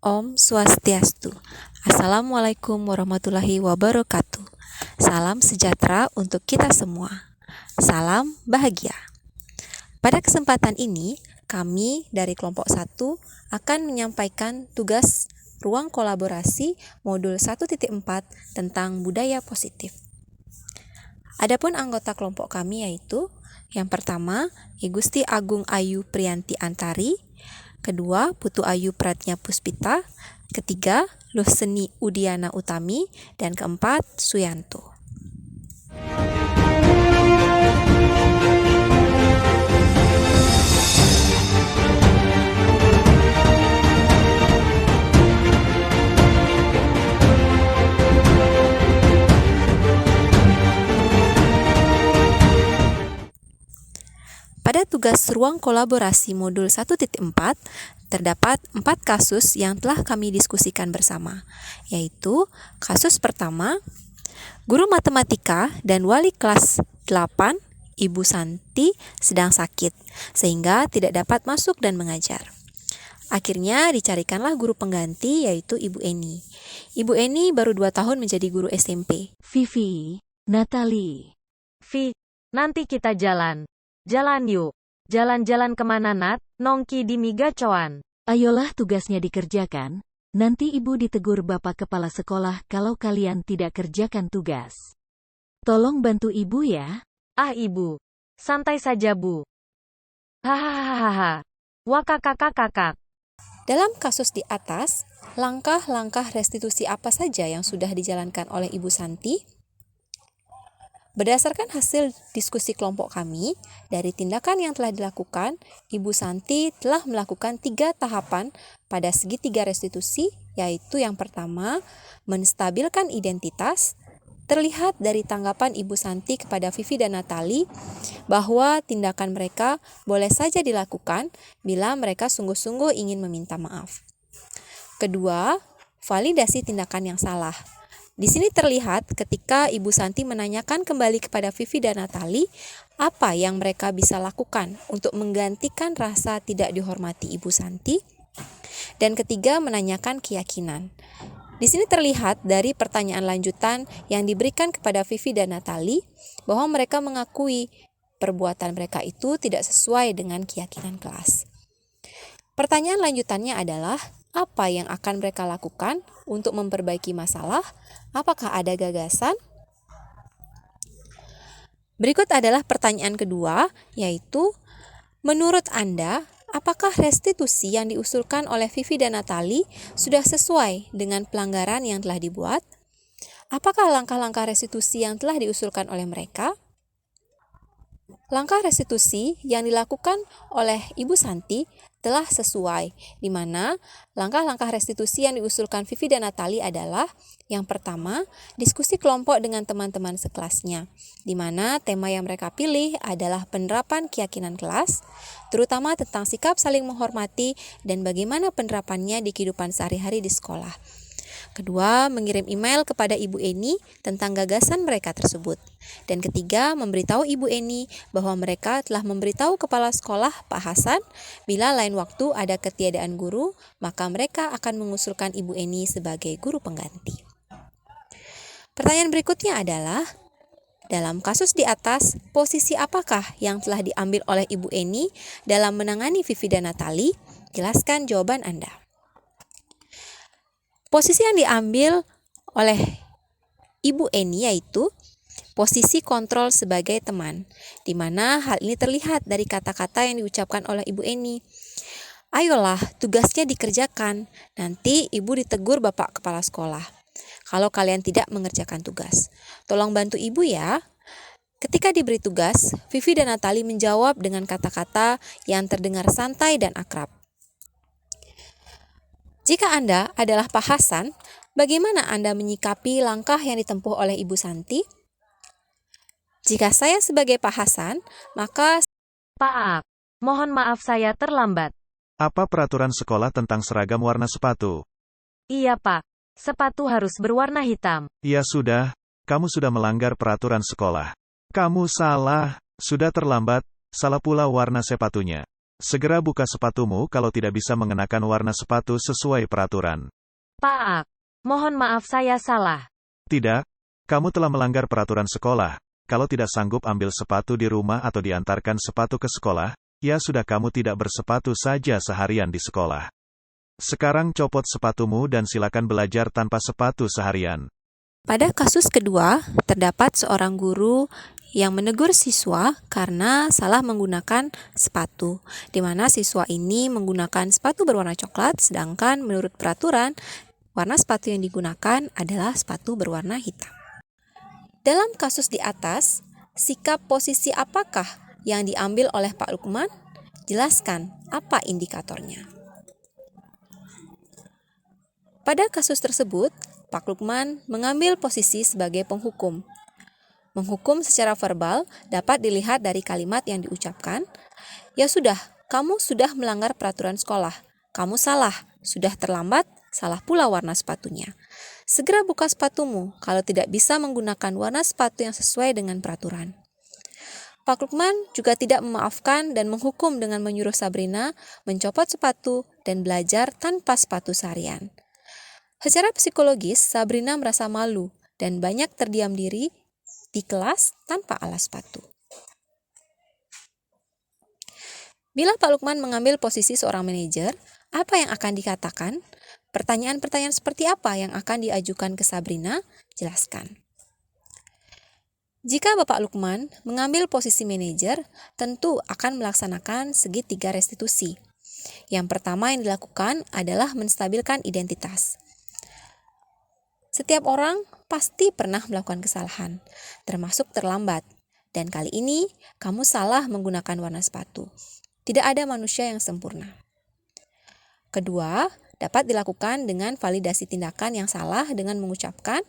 Om Swastiastu. Assalamualaikum warahmatullahi wabarakatuh. Salam sejahtera untuk kita semua. Salam bahagia. Pada kesempatan ini, kami dari kelompok 1 akan menyampaikan tugas ruang kolaborasi modul 1.4 tentang budaya positif. Adapun anggota kelompok kami yaitu yang pertama, I Gusti Agung Ayu Priyanti Antari, kedua, Putu Ayu Pratnya Puspita, ketiga, Luseni Udiana Utami, dan keempat, Suyanto. Pada tugas ruang kolaborasi modul 1.4, terdapat 4 kasus yang telah kami diskusikan bersama, yaitu kasus pertama, guru matematika dan wali kelas 8, Ibu Santi, sedang sakit, sehingga tidak dapat masuk dan mengajar. Akhirnya dicarikanlah guru pengganti, yaitu Ibu Eni. Ibu Eni baru 2 tahun menjadi guru SMP. Vivi, Natali. Vi, nanti kita jalan. Jalan yuk. Jalan-jalan kemana Nat? Nongki di Migacoan. Ayolah tugasnya dikerjakan. Nanti ibu ditegur bapak kepala sekolah kalau kalian tidak kerjakan tugas. Tolong bantu ibu ya. Ah ibu. Santai saja bu. Hahaha. Wakakakakakak. Dalam kasus di atas, langkah-langkah restitusi apa saja yang sudah dijalankan oleh Ibu Santi? Berdasarkan hasil diskusi kelompok kami, dari tindakan yang telah dilakukan, Ibu Santi telah melakukan 3 tahapan pada segitiga restitusi, yaitu yang pertama, menstabilkan identitas. Terlihat dari tanggapan Ibu Santi kepada Vivi dan Natali bahwa tindakan mereka boleh saja dilakukan bila mereka sungguh-sungguh ingin meminta maaf. Kedua, validasi tindakan yang salah. Di sini terlihat ketika Ibu Santi menanyakan kembali kepada Vivi dan Natali apa yang mereka bisa lakukan untuk menggantikan rasa tidak dihormati Ibu Santi. Dan ketiga, menanyakan keyakinan. Di sini terlihat dari pertanyaan lanjutan yang diberikan kepada Vivi dan Natali bahwa mereka mengakui perbuatan mereka itu tidak sesuai dengan keyakinan kelas. Pertanyaan lanjutannya adalah, apa yang akan mereka lakukan untuk memperbaiki masalah? Apakah ada gagasan? Berikut adalah pertanyaan kedua, yaitu, menurut Anda, apakah restitusi yang diusulkan oleh Vivi dan Natali sudah sesuai dengan pelanggaran yang telah dibuat? Apakah langkah-langkah restitusi yang telah diusulkan oleh mereka? Langkah restitusi yang dilakukan oleh Ibu Santi telah sesuai, di mana langkah-langkah restitusi yang diusulkan Vivi dan Natali adalah yang pertama, diskusi kelompok dengan teman-teman sekelasnya, di mana tema yang mereka pilih adalah penerapan keyakinan kelas, terutama tentang sikap saling menghormati dan bagaimana penerapannya di kehidupan sehari-hari di sekolah. Kedua, mengirim email kepada Ibu Eni tentang gagasan mereka tersebut. Dan ketiga, memberitahu Ibu Eni bahwa mereka telah memberitahu kepala sekolah Pak Hasan bila lain waktu ada ketiadaan guru, maka mereka akan mengusulkan Ibu Eni sebagai guru pengganti. Pertanyaan berikutnya adalah, dalam kasus di atas, posisi apakah yang telah diambil oleh Ibu Eni dalam menangani Vivi dan Natali? Jelaskan jawaban Anda. Posisi yang diambil oleh Ibu Eni yaitu posisi kontrol sebagai teman, di mana hal ini terlihat dari kata-kata yang diucapkan oleh Ibu Eni. Ayolah, tugasnya dikerjakan, nanti Ibu ditegur Bapak Kepala Sekolah kalau kalian tidak mengerjakan tugas. Tolong bantu Ibu ya. Ketika diberi tugas, Vivi dan Natali menjawab dengan kata-kata yang terdengar santai dan akrab. Jika Anda adalah Pak Hasan, bagaimana Anda menyikapi langkah yang ditempuh oleh Ibu Santi? Jika saya sebagai Pak Hasan, maka Pak, mohon maaf saya terlambat. Apa peraturan sekolah tentang seragam warna sepatu? Iya Pak, sepatu harus berwarna hitam. Ya sudah, kamu sudah melanggar peraturan sekolah. Kamu salah, sudah terlambat, salah pula warna sepatunya. Segera buka sepatumu kalau tidak bisa mengenakan warna sepatu sesuai peraturan. Pak, mohon maaf saya salah. Tidak, kamu telah melanggar peraturan sekolah. Kalau tidak sanggup ambil sepatu di rumah atau diantarkan sepatu ke sekolah, ya sudah kamu tidak bersepatu saja seharian di sekolah. Sekarang copot sepatumu dan silakan belajar tanpa sepatu seharian. Pada kasus kedua, terdapat seorang guru yang menegur siswa karena salah menggunakan sepatu, di mana siswa ini menggunakan sepatu berwarna coklat, sedangkan menurut peraturan, warna sepatu yang digunakan adalah sepatu berwarna hitam. Dalam kasus di atas, sikap posisi apakah yang diambil oleh Pak Lukman? Jelaskan apa indikatornya. Pada kasus tersebut, Pak Lukman mengambil posisi sebagai penghukum. Menghukum secara verbal dapat dilihat dari kalimat yang diucapkan, "Ya sudah, kamu sudah melanggar peraturan sekolah. Kamu salah, sudah terlambat, salah pula warna sepatunya. Segera buka sepatumu kalau tidak bisa menggunakan warna sepatu yang sesuai dengan peraturan." Pak Lukman juga tidak memaafkan dan menghukum dengan menyuruh Sabrina mencopot sepatu dan belajar tanpa sepatu seharian. Secara psikologis, Sabrina merasa malu dan banyak terdiam diri di kelas tanpa alas sepatu. Bila Pak Lukman mengambil posisi seorang manajer, apa yang akan dikatakan? Pertanyaan-pertanyaan seperti apa yang akan diajukan ke Sabrina? Jelaskan. Jika Bapak Lukman mengambil posisi manajer, tentu akan melaksanakan segitiga restitusi. Yang pertama yang dilakukan adalah menstabilkan identitas. Setiap orang pasti pernah melakukan kesalahan, termasuk terlambat. Dan kali ini, kamu salah menggunakan warna sepatu. Tidak ada manusia yang sempurna. Kedua, dapat dilakukan dengan validasi tindakan yang salah dengan mengucapkan,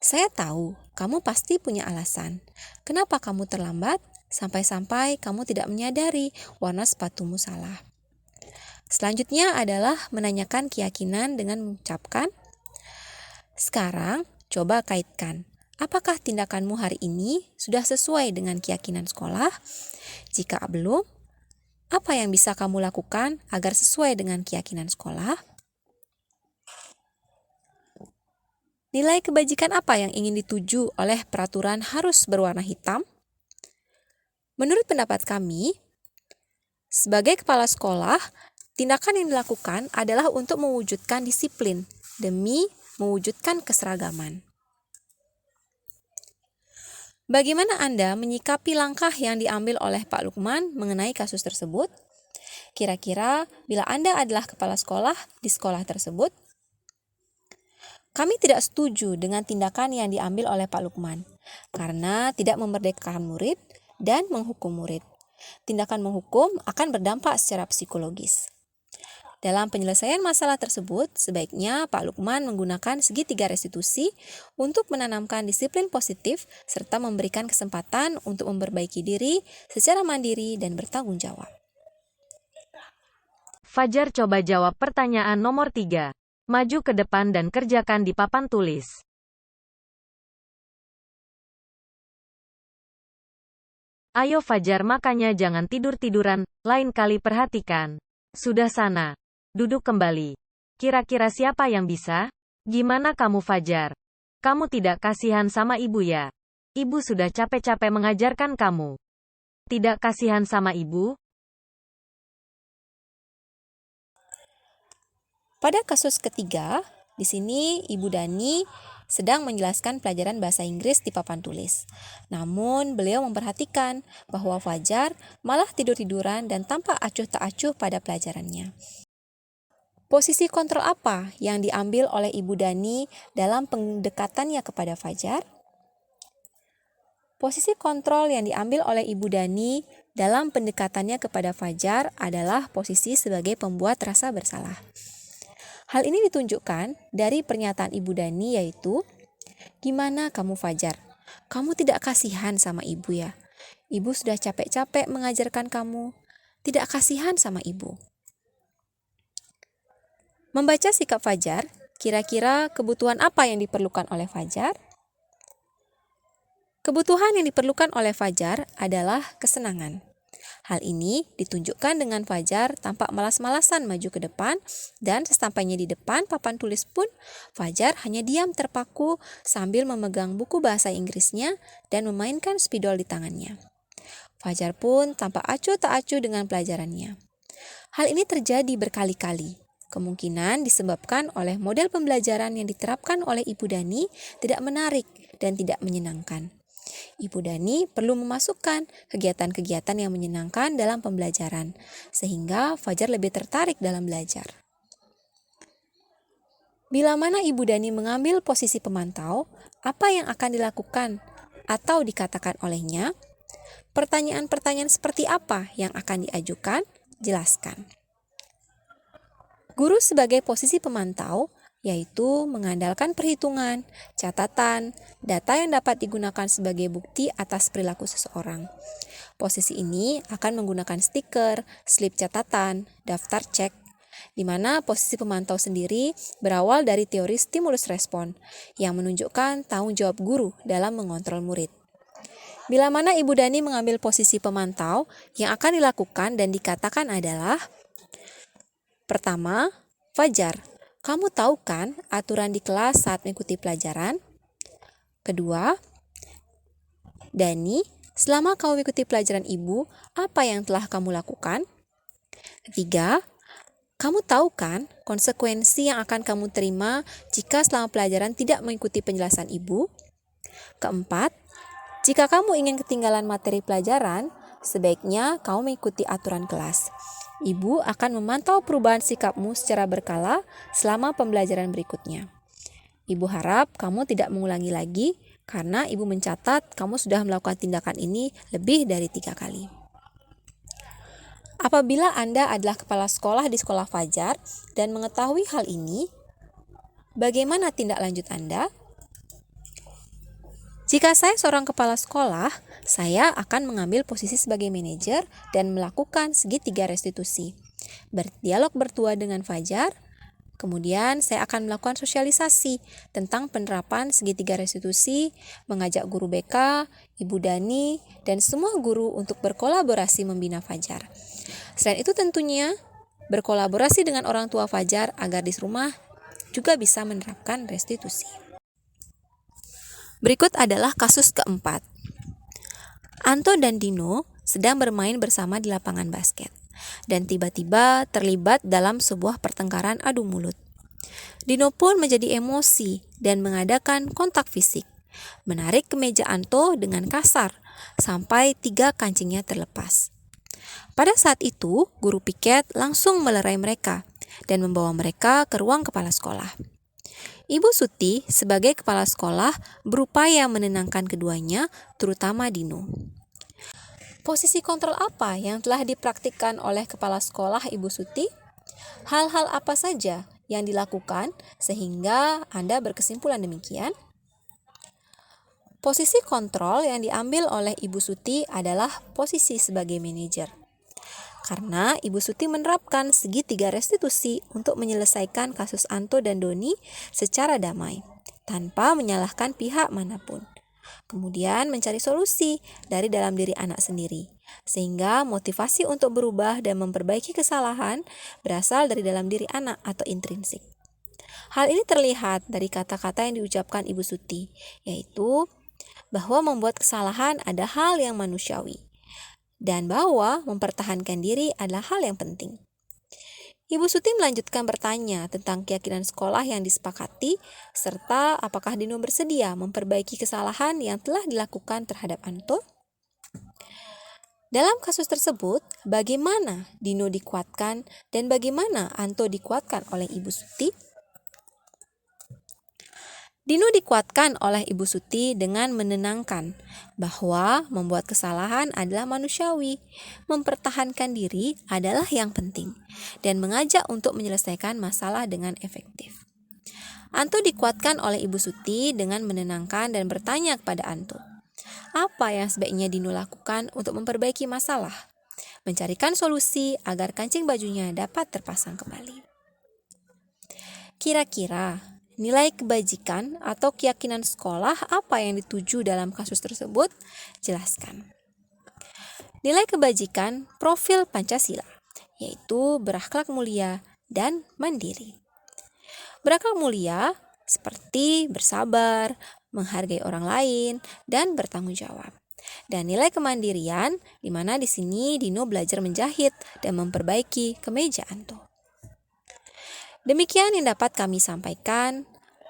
"Saya tahu, kamu pasti punya alasan. Kenapa kamu terlambat? Sampai-sampai kamu tidak menyadari warna sepatumu salah." Selanjutnya adalah menanyakan keyakinan dengan mengucapkan, "Sekarang, coba kaitkan. Apakah tindakanmu hari ini sudah sesuai dengan keyakinan sekolah? Jika belum, apa yang bisa kamu lakukan agar sesuai dengan keyakinan sekolah?" Nilai kebajikan apa yang ingin dituju oleh peraturan harus berwarna hitam? Menurut pendapat kami, sebagai kepala sekolah, tindakan yang dilakukan adalah untuk mewujudkan disiplin demi mewujudkan keseragaman. Bagaimana Anda menyikapi langkah yang diambil oleh Pak Lukman mengenai kasus tersebut? Kira-kira bila Anda adalah kepala sekolah di sekolah tersebut, kami tidak setuju dengan tindakan yang diambil oleh Pak Lukman karena tidak memerdekakan murid dan menghukum murid. Tindakan menghukum akan berdampak secara psikologis. Dalam penyelesaian masalah tersebut, sebaiknya Pak Lukman menggunakan segitiga restitusi untuk menanamkan disiplin positif serta memberikan kesempatan untuk memperbaiki diri secara mandiri dan bertanggung jawab. Fajar coba jawab pertanyaan nomor 3. Maju ke depan dan kerjakan di papan tulis. Ayo Fajar, makanya jangan tidur-tiduran, lain kali perhatikan. Sudah sana. Duduk kembali. Kira-kira siapa yang bisa? Gimana kamu Fajar? Kamu tidak kasihan sama ibu ya? Ibu sudah capek-capek mengajarkan kamu. Tidak kasihan sama ibu? Pada kasus ketiga, di sini Ibu Dani sedang menjelaskan pelajaran bahasa Inggris di papan tulis. Namun, beliau memperhatikan bahwa Fajar malah tidur-tiduran dan tampak acuh tak acuh pada pelajarannya. Posisi kontrol apa yang diambil oleh Ibu Dani dalam pendekatannya kepada Fajar? Posisi kontrol yang diambil oleh Ibu Dani dalam pendekatannya kepada Fajar adalah posisi sebagai pembuat rasa bersalah. Hal ini ditunjukkan dari pernyataan Ibu Dani yaitu, "Gimana kamu Fajar? Kamu tidak kasihan sama ibu ya? Ibu sudah capek-capek mengajarkan kamu. Tidak kasihan sama ibu." Membaca sikap Fajar, kira-kira kebutuhan apa yang diperlukan oleh Fajar? Kebutuhan yang diperlukan oleh Fajar adalah kesenangan. Hal ini ditunjukkan dengan Fajar tampak malas-malasan maju ke depan, dan sesampainya di depan papan tulis pun Fajar hanya diam terpaku sambil memegang buku bahasa Inggrisnya dan memainkan spidol di tangannya. Fajar pun tampak acuh tak acuh dengan pelajarannya. Hal ini terjadi berkali-kali. Kemungkinan disebabkan oleh model pembelajaran yang diterapkan oleh Ibu Dani tidak menarik dan tidak menyenangkan. Ibu Dani perlu memasukkan kegiatan-kegiatan yang menyenangkan dalam pembelajaran, sehingga Fajar lebih tertarik dalam belajar. Bila mana Ibu Dani mengambil posisi pemantau, apa yang akan dilakukan atau dikatakan olehnya? Pertanyaan-pertanyaan seperti apa yang akan diajukan? Jelaskan. Guru sebagai posisi pemantau yaitu mengandalkan perhitungan, catatan, data yang dapat digunakan sebagai bukti atas perilaku seseorang. Posisi ini akan menggunakan stiker, slip catatan, daftar cek, di mana posisi pemantau sendiri berawal dari teori stimulus respon yang menunjukkan tanggung jawab guru dalam mengontrol murid. Bila mana Ibu Dani mengambil posisi pemantau, yang akan dilakukan dan dikatakan adalah: pertama, Fajar, kamu tahu kan aturan di kelas saat mengikuti pelajaran? Kedua, Dani, selama kamu mengikuti pelajaran ibu, apa yang telah kamu lakukan? Ketiga, kamu tahu kan konsekuensi yang akan kamu terima jika selama pelajaran tidak mengikuti penjelasan ibu? Keempat, jika kamu ingin ketinggalan materi pelajaran, sebaiknya kamu mengikuti aturan kelas. Ibu akan memantau perubahan sikapmu secara berkala selama pembelajaran berikutnya. Ibu harap kamu tidak mengulangi lagi, karena ibu mencatat kamu sudah melakukan tindakan ini lebih dari 3 kali. Apabila Anda adalah kepala sekolah di sekolah Fajar dan mengetahui hal ini, bagaimana tindak lanjut Anda? Jika saya seorang kepala sekolah, saya akan mengambil posisi sebagai manajer dan melakukan segitiga restitusi. Berdialog bertua dengan Fajar, kemudian saya akan melakukan sosialisasi tentang penerapan segitiga restitusi, mengajak guru BK, Ibu Dani, dan semua guru untuk berkolaborasi membina Fajar. Selain itu tentunya, berkolaborasi dengan orang tua Fajar agar di rumah juga bisa menerapkan restitusi. Berikut adalah kasus keempat. Anto dan Dino sedang bermain bersama di lapangan basket dan tiba-tiba terlibat dalam sebuah pertengkaran adu mulut. Dino pun menjadi emosi dan mengadakan kontak fisik, menarik kemeja Anto dengan kasar sampai 3 kancingnya terlepas. Pada saat itu, guru piket langsung melerai mereka dan membawa mereka ke ruang kepala sekolah. Ibu Suti sebagai kepala sekolah berupaya menenangkan keduanya, terutama Dino. Posisi kontrol apa yang telah dipraktikkan oleh kepala sekolah Ibu Suti? Hal-hal apa saja yang dilakukan sehingga Anda berkesimpulan demikian? Posisi kontrol yang diambil oleh Ibu Suti adalah posisi sebagai manajer. Karena Ibu Suti menerapkan segitiga restitusi untuk menyelesaikan kasus Anto dan Doni secara damai, tanpa menyalahkan pihak manapun. Kemudian mencari solusi dari dalam diri anak sendiri, sehingga motivasi untuk berubah dan memperbaiki kesalahan berasal dari dalam diri anak atau intrinsik. Hal ini terlihat dari kata-kata yang diucapkan Ibu Suti, yaitu bahwa membuat kesalahan ada hal yang manusiawi, dan bahwa mempertahankan diri adalah hal yang penting. Ibu Suti melanjutkan bertanya tentang keyakinan sekolah yang disepakati, serta apakah Dino bersedia memperbaiki kesalahan yang telah dilakukan terhadap Anto. Dalam kasus tersebut, bagaimana Dino dikuatkan dan bagaimana Anto dikuatkan oleh Ibu Suti? Dino dikuatkan oleh Ibu Suti dengan menenangkan bahwa membuat kesalahan adalah manusiawi, mempertahankan diri adalah yang penting, dan mengajak untuk menyelesaikan masalah dengan efektif. Anto dikuatkan oleh Ibu Suti dengan menenangkan dan bertanya kepada Anto, apa yang sebaiknya Dino lakukan untuk memperbaiki masalah, mencarikan solusi agar kancing bajunya dapat terpasang kembali. Kira-kira nilai kebajikan atau keyakinan sekolah apa yang dituju dalam kasus tersebut? Jelaskan. Nilai kebajikan profil Pancasila, yaitu berakhlak mulia dan mandiri. Berakhlak mulia seperti bersabar, menghargai orang lain, dan bertanggung jawab. Dan nilai kemandirian, di mana di sini Dino belajar menjahit dan memperbaiki kemeja Anto. Demikian yang dapat kami sampaikan.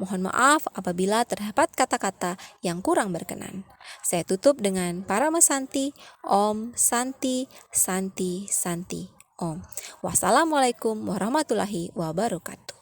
Mohon maaf apabila terdapat kata-kata yang kurang berkenan. Saya tutup dengan Parama Santi, Om Santi, Santi, Santi, Om. Wassalamualaikum warahmatullahi wabarakatuh.